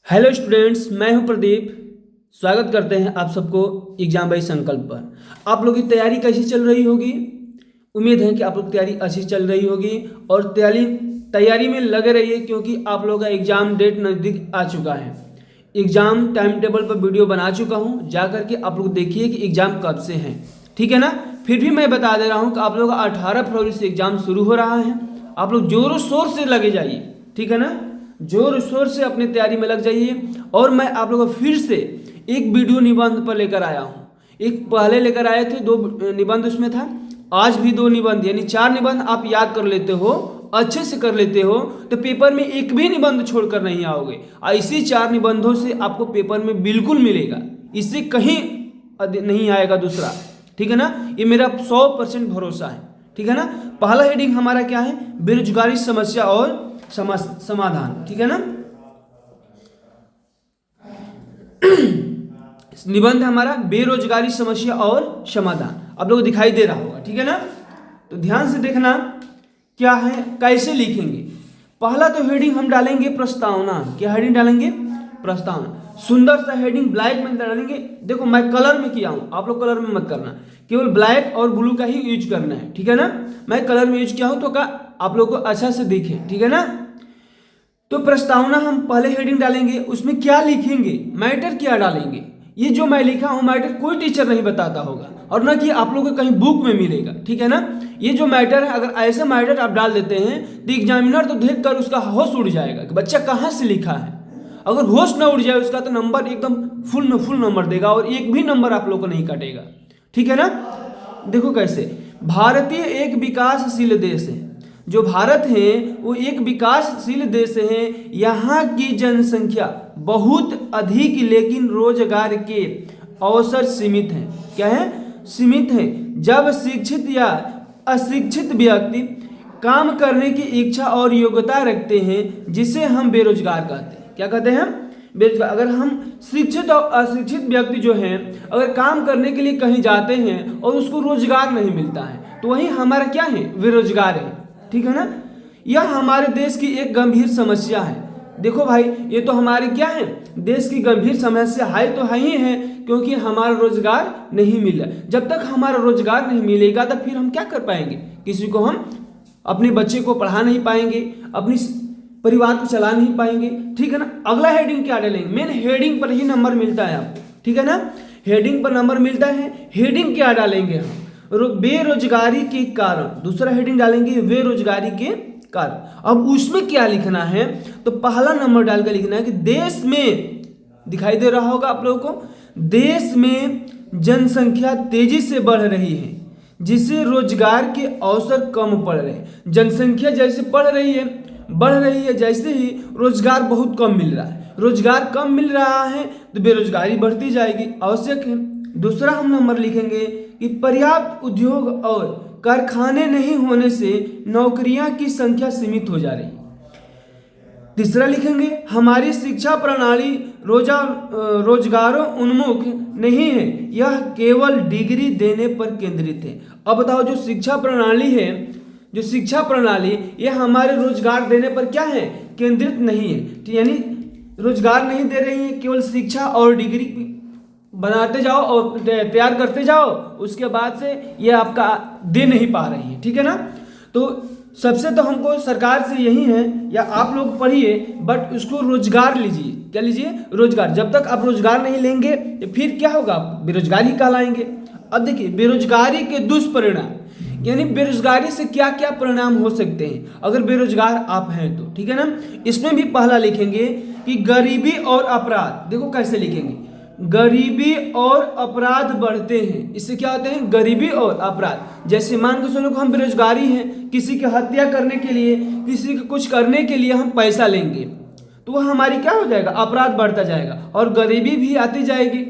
Hello students, मैं हूं प्रदीप। स्वागत करते हैं आप सबको एग्जाम बाई संकल्प पर। आप लोग की तैयारी कैसी चल रही होगी? उम्मीद है कि आप लोग की तैयारी अच्छी चल रही होगी और तैयारी में लगे रहिए, क्योंकि आप लोगों का एग्ज़ाम डेट नज़दीक आ चुका है। एग्ज़ाम टाइम टेबल पर वीडियो बना चुका हूं, जा करके आप लोग देखिए कि एग्ज़ाम कब से हैं, ठीक है ना। फिर भी मैं बता दे रहा हूं कि आप लोगों का 18 फरवरी से एग्ज़ाम शुरू हो रहा है। आप लोग जोरों शोर से लगे जाइए, ठीक है ना। जोर शोर से अपनी तैयारी में लग जाइए। और मैं आप लोगों को फिर से एक वीडियो निबंध पर लेकर आया हूँ। एक पहले लेकर आए थे, 2 निबंध उसमें था। आज भी 2 निबंध यानी 4 निबंध आप याद कर लेते हो, अच्छे से कर लेते हो तो पेपर में एक भी निबंध छोड़कर नहीं आओगे। ऐसी 4 निबंधों से आपको पेपर में बिल्कुल मिलेगा, इससे कहीं नहीं आएगा दूसरा, ठीक है ना। ये मेरा 100% भरोसा है, ठीक है ना। पहला हेडिंग हमारा क्या है? बेरोजगारी समस्या और समाधान, ठीक है ना। निबंध हमारा बेरोजगारी समस्या और समाधान, आप लोग को दिखाई दे रहा होगा, ठीक है ना। तो ध्यान से देखना क्या है, कैसे लिखेंगे। पहला तो हेडिंग हम डालेंगे प्रस्तावना। क्या हेडिंग डालेंगे? प्रस्तावना। सुंदर सा हेडिंग ब्लैक में डालेंगे। देखो मैं कलर में किया हूं, आप लोग कलर में मत करना, केवल ब्लैक और ब्लू का ही यूज करना है, ठीक है ना। मैं कलर में यूज किया हूं तो आप लोग को अच्छा से दिखे, ठीक है ना। तो प्रस्तावना हम पहले हेडिंग डालेंगे, उसमें क्या लिखेंगे, मैटर क्या डालेंगे। ये जो मैं लिखा हूं मैटर कोई टीचर नहीं बताता होगा और ना कि आप लोगों को कहीं बुक में मिलेगा, ठीक है ना। ये जो मैटर है, अगर ऐसे मैटर आप डाल देते हैं तो एग्जामिनर तो देख कर उसका होश उड़ जाएगा कि बच्चा कहाँ से लिखा है। अगर होश ना उड़ जाए उसका तो नंबर एकदम फुल नंबर देगा और एक भी नंबर आप लोग को नहीं कटेगा, ठीक है ना। देखो कैसे, भारतीय एक विकासशील देश है। जो भारत है वो एक विकासशील देश है। यहाँ की जनसंख्या बहुत अधिक, लेकिन रोजगार के अवसर सीमित हैं। क्या है? सीमित हैं। जब शिक्षित या अशिक्षित व्यक्ति काम करने की इच्छा और योग्यता रखते हैं, जिसे हम बेरोजगार कहते हैं। क्या कहते हैं? बेरोजगार। अगर हम शिक्षित और अशिक्षित व्यक्ति जो हैं, अगर काम करने के लिए कहीं जाते हैं और उसको रोजगार नहीं मिलता है, तो वही हमारा क्या है? बेरोजगार है, ठीक है ना। यह हमारे देश की एक गंभीर समस्या है। देखो भाई, ये तो हमारी क्या है? देश की गंभीर समस्या है तो है ही है, क्योंकि हमारा रोजगार नहीं मिला। जब तक हमारा रोजगार नहीं मिलेगा तो फिर हम क्या कर पाएंगे? किसी को हम अपने बच्चे को पढ़ा नहीं पाएंगे, अपनी परिवार को चला नहीं पाएंगे, ठीक है ना। अगला हेडिंग क्या डालेंगे? मेन हेडिंग पर ही नंबर मिलता है आपको, ठीक है ना। हेडिंग पर नंबर मिलता है। हेडिंग क्या डालेंगे हम? बेरोजगारी के कारण। दूसरा हेडिंग डालेंगे बेरोजगारी के कारण। अब उसमें क्या लिखना है? तो पहला नंबर डालकर लिखना है कि देश में, दिखाई दे रहा होगा आप लोगों को, देश में जनसंख्या तेजी से बढ़ रही है, जिससे रोजगार के अवसर कम पड़ रहे हैं। जनसंख्या जैसे बढ़ रही है जैसे ही रोजगार बहुत कम मिल रहा है। रोजगार कम मिल रहा है तो बेरोजगारी बढ़ती जाएगी, आवश्यक है। दूसरा हम नंबर लिखेंगे कि पर्याप्त उद्योग और कारखाने नहीं होने से नौकरियां की संख्या सीमित हो जा रही है। तीसरा लिखेंगे हमारी शिक्षा प्रणाली रोजगारों उन्मुख नहीं है, यह केवल डिग्री देने पर केंद्रित है। अब बताओ, जो शिक्षा प्रणाली है, जो शिक्षा प्रणाली ये हमारे रोजगार देने पर क्या है? केंद्रित नहीं है, यानी रोजगार नहीं दे रही है, केवल शिक्षा और डिग्री बनाते जाओ और तैयार करते जाओ, उसके बाद से ये आपका दे नहीं पा रही है, ठीक है ना। तो सबसे तो हमको सरकार से यही है, या आप लोग पढ़िए बट उसको रोजगार लीजिए। क्या लीजिए? रोजगार। जब तक आप रोजगार नहीं लेंगे तो फिर क्या होगा? बेरोजगार ही कहलाएंगे। अब देखिए, बेरोजगारी के दुष्परिणाम, यानी बेरोजगारी से क्या क्या परिणाम हो सकते हैं अगर बेरोजगार आप हैं तो, ठीक है ना। इसमें भी पहला लिखेंगे कि गरीबी और अपराध। देखो कैसे लिखेंगे, गरीबी और अपराध बढ़ते हैं। इससे क्या होते हैं? गरीबी और अपराध। जैसे मान के चलो हम बेरोजगारी हैं, किसी की हत्या करने के लिए, किसी को कुछ करने के लिए हम पैसा लेंगे तो वह हमारी क्या हो जाएगा? अपराध बढ़ता जाएगा और गरीबी भी आती जाएगी।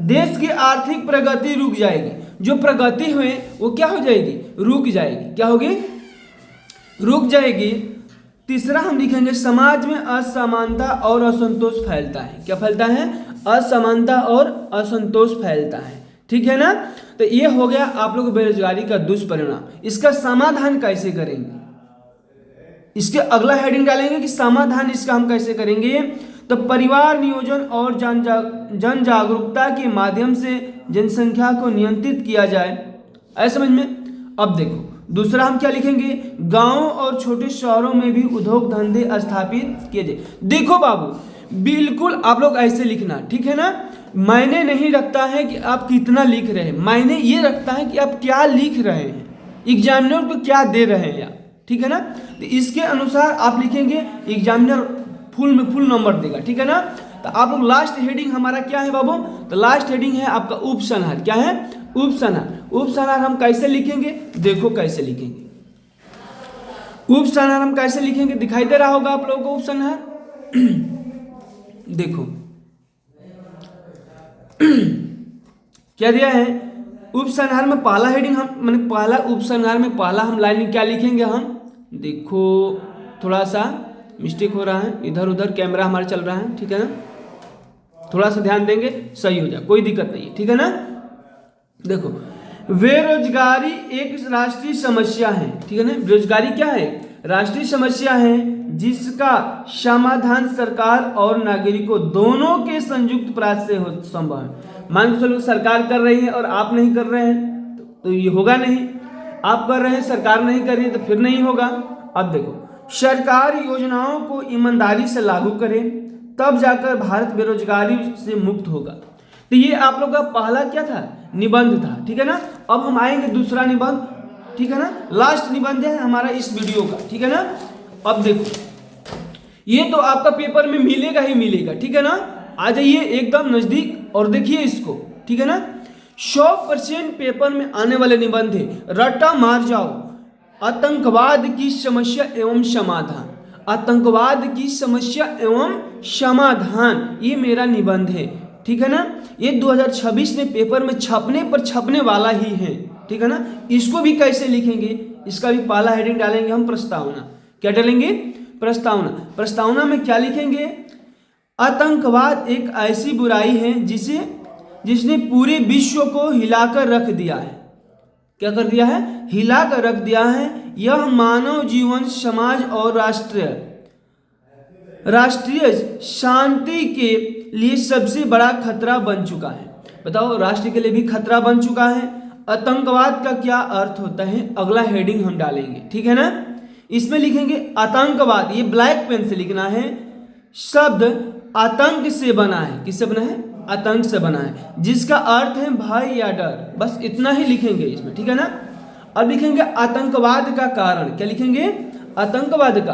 देश की आर्थिक प्रगति रुक जाएगी। जो प्रगति हुए वो क्या हो जाएगी? रुक जाएगी। क्या होगी? रुक जाएगी। तीसरा हम लिखेंगे समाज में असमानता और असंतोष फैलता है। क्या फैलता है? असमानता और असंतोष फैलता है, ठीक है ना। तो ये हो गया आप लोग बेरोजगारी का दुष्परिणाम। इसका समाधान कैसे करेंगे? इसके अगला हेडिंग डालेंगे कि समाधान इसका हम कैसे करेंगे। तो परिवार नियोजन और जन जागरूकता के माध्यम से जनसंख्या को नियंत्रित किया जाए। ऐसा समझ में। अब देखो दूसरा हम क्या लिखेंगे, गांवों और छोटे शहरों में भी उद्योग धंधे स्थापित किए जाए। देखो बाबू बिल्कुल आप लोग ऐसे लिखना, ठीक है ना। मायने नहीं रखता है कि आप कितना लिख रहे हैं, मायने ये रखता है कि आप क्या लिख रहे हैं, एग्जामिनर को क्या दे रहे हैं आप, ठीक है ना। तो इसके अनुसार आप लिखेंगे, एग्जामिनर फुल में फुल नंबर देगा, ठीक है ना। तो आप लोग लास्ट हेडिंग हमारा क्या है बाबू, तो लास्ट हेडिंग है आपका उपसंहार। क्या है, उपसंहार। उपसंहार हम कैसे लिखेंगे, देखो कैसे लिखेंगे उपसंहार। हम कैसे लिखेंगे, दिखाई दे रहा होगा आप लोगों को उपसंहार। देखो क्या दिया है, उपसंहार में पहला हेडिंग हम मैंने पहला उपसंहार में पहला हम लाइन क्या लिखेंगे हम, देखो थोड़ा सा मिस्टेक हो रहा है, इधर उधर कैमरा हमारा चल रहा है, ठीक है ना, थोड़ा सा ध्यान देंगे सही हो जाए, कोई दिक्कत नहीं है, ठीक है ना। देखो बेरोजगारी एक राष्ट्रीय समस्या है, ठीक है ना। बेरोजगारी क्या है, राष्ट्रीय समस्या है जिसका समाधान सरकार और नागरिकों दोनों के संयुक्त प्रयास से संभव है। मान के चलो सरकार कर रही है और आप नहीं कर रहे हैं तो ये होगा नहीं, आप कर रहे हैं सरकार नहीं कर रही है तो फिर नहीं होगा। अब देखो सरकार योजनाओं को ईमानदारी से लागू करे तब जाकर भारत बेरोजगारी से मुक्त होगा। तो ये आप लोग का पहला क्या था, निबंध था, ठीक है ना। अब हम आएंगे दूसरा निबंध, ठीक है ना, लास्ट निबंध है हमारा इस वीडियो का, ठीक है ना। अब देखो ये तो आपका पेपर में मिलेगा ही मिलेगा, ठीक है ना। आ जाइए एकदम नजदीक और देखिए इसको, ठीक है ना। 100% पेपर में आने वाले निबंध है, रट्टा मार जाओ, आतंकवाद की समस्या एवं समाधान। आतंकवाद की समस्या एवं समाधान ये मेरा निबंध है, ठीक है ना। ये 2026 में पेपर में छपने वाला ही है, ठीक है ना। इसको भी कैसे लिखेंगे, इसका भी पहला हेडिंग डालेंगे हम प्रस्तावना। क्या डालेंगे, प्रस्तावना। प्रस्तावना में क्या लिखेंगे, आतंकवाद एक ऐसी बुराई है जिसने पूरे विश्व को हिलाकर रख दिया है। क्या कर दिया है, हिलाकर रख दिया है। यह मानव जीवन, समाज और राष्ट्रीय शांति के लिए सबसे बड़ा खतरा बन चुका है। बताओ राष्ट्र के लिए भी खतरा बन चुका है। आतंकवाद का क्या अर्थ होता है, अगला हेडिंग हम डालेंगे, ठीक है ना। इसमें लिखेंगे आतंकवाद, ये ब्लैक पेन से लिखना है। शब्द आतंक से बना है, किससे बना है, आतंक से बना है, जिसका अर्थ है भय या डर। बस इतना ही लिखेंगे इसमें, ठीक है ना। अब लिखेंगे आतंकवाद का कारण। क्या लिखेंगे, आतंकवाद का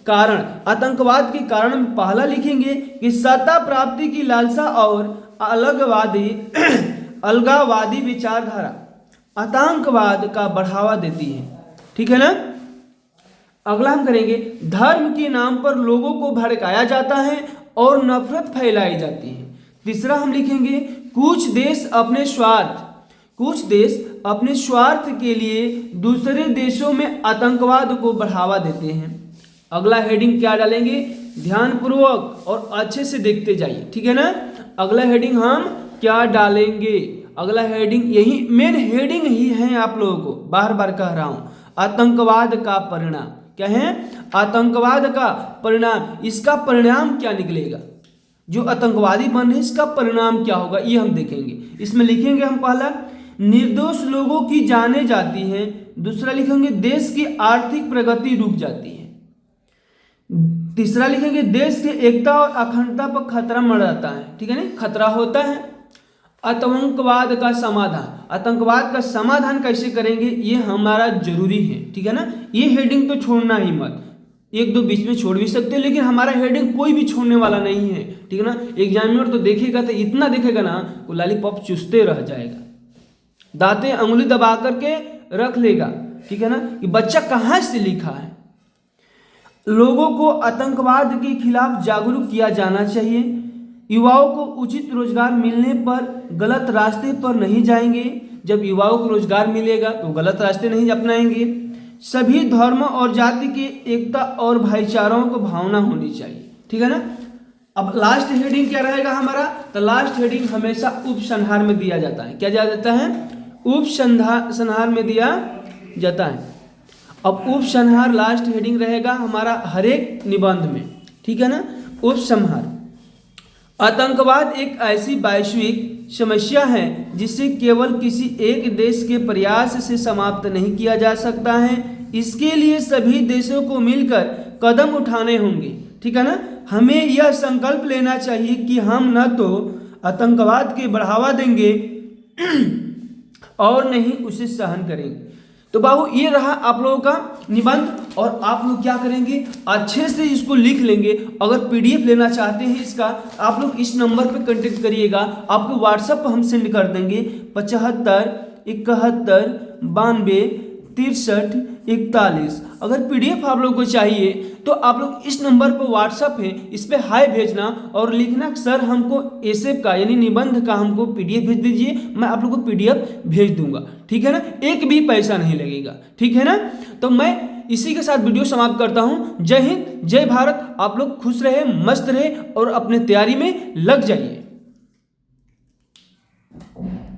कारण। आतंकवाद के कारण में पहला लिखेंगे कि सत्ता प्राप्ति की लालसा और अलगाववादी विचारधारा आतंकवाद का बढ़ावा देती है, ठीक है ना। अगला हम करेंगे धर्म के नाम पर लोगों को भड़काया जाता है और नफरत फैलाई जाती है। तीसरा हम लिखेंगे कुछ देश अपने स्वार्थ के लिए दूसरे देशों में आतंकवाद को बढ़ावा देते हैं। अगला हेडिंग क्या डालेंगे, ध्यानपूर्वक और अच्छे से देखते जाइए, ठीक है ना। अगला हेडिंग हम क्या डालेंगे, अगला हेडिंग यही मेन हेडिंग ही है, आप लोगों को बार बार कह रहा हूं, आतंकवाद का परिणाम। क्या है, आतंकवाद का परिणाम। इसका परिणाम क्या निकलेगा, जो आतंकवादी बन रहे इसका परिणाम क्या होगा ये हम देखेंगे। इसमें लिखेंगे हम पहला निर्दोष लोगों की जाने जाती है। दूसरा लिखेंगे देश की आर्थिक प्रगति रुक जाती है। तीसरा लिखेंगे देश की एकता और अखंडता पर खतरा मंडराता है, ठीक है ना, खतरा होता है। आतंकवाद का समाधान, आतंकवाद का समाधान कैसे करेंगे ये हमारा जरूरी है, ठीक है ना। ये हेडिंग तो छोड़ना ही मत, एक दो बीच में छोड़ भी सकते हैं, लेकिन हमारा हेडिंग कोई भी छोड़ने वाला नहीं है, ठीक है ना। एग्जामिनर तो देखेगा तो इतना देखेगा ना, वो लॉलीपॉप चूसते रह जाएगा, दांतें अंगुली दबा करके रख लेगा, ठीक है ना, कि बच्चा कहाँ से लिखा है। लोगों को आतंकवाद के खिलाफ जागरूक किया जाना चाहिए। युवाओं को उचित रोजगार मिलने पर गलत रास्ते पर नहीं जाएंगे। जब युवाओं को रोजगार मिलेगा तो गलत रास्ते नहीं अपनाएंगे। सभी धर्म और जाति की एकता और भाईचारों को भावना होनी चाहिए, ठीक है ना। अब लास्ट हेडिंग क्या रहेगा हमारा, तो लास्ट हेडिंग हमेशा उपसंहार में दिया जाता है। क्या दिया जाता है, उपसंहार में दिया जाता है। अब उपसंहार लास्ट हेडिंग रहेगा हमारा हर एक निबंध में, ठीक है ना। उपसंहार आतंकवाद एक ऐसी वैश्विक समस्या है जिसे केवल किसी एक देश के प्रयास से समाप्त नहीं किया जा सकता है। इसके लिए सभी देशों को मिलकर कदम उठाने होंगे। ठीक है ना। हमें यह संकल्प लेना चाहिए कि हम न तो आतंकवाद के बढ़ावा देंगे और नहीं उसे सहन करेंगे। तो बाबू ये रहा आप लोगों का निबंध, और आप लोग क्या करेंगे, अच्छे से इसको लिख लेंगे। अगर पीडीएफ लेना चाहते हैं इसका, आप लोग इस नंबर पे कांटेक्ट करिएगा, आपको व्हाट्सएप पर हम सेंड कर देंगे 75 71 92 63 41। अगर पीडीएफ आप लोग को चाहिए तो आप लोग इस नंबर पर व्हाट्सएप है, इस पर हाय भेजना और लिखना सर हमको एसे का यानी निबंध का हमको पीडीएफ भेज दीजिए, मैं आप लोग को पीडीएफ भेज दूंगा। ठीक है ना, एक भी पैसा नहीं लगेगा। ठीक है ना। तो मैं इसी के साथ वीडियो समाप्त करता हूं। जय हिंद, जय भारत। आप लोग खुश रहे, मस्त रहे और अपने तैयारी में लग जाइए।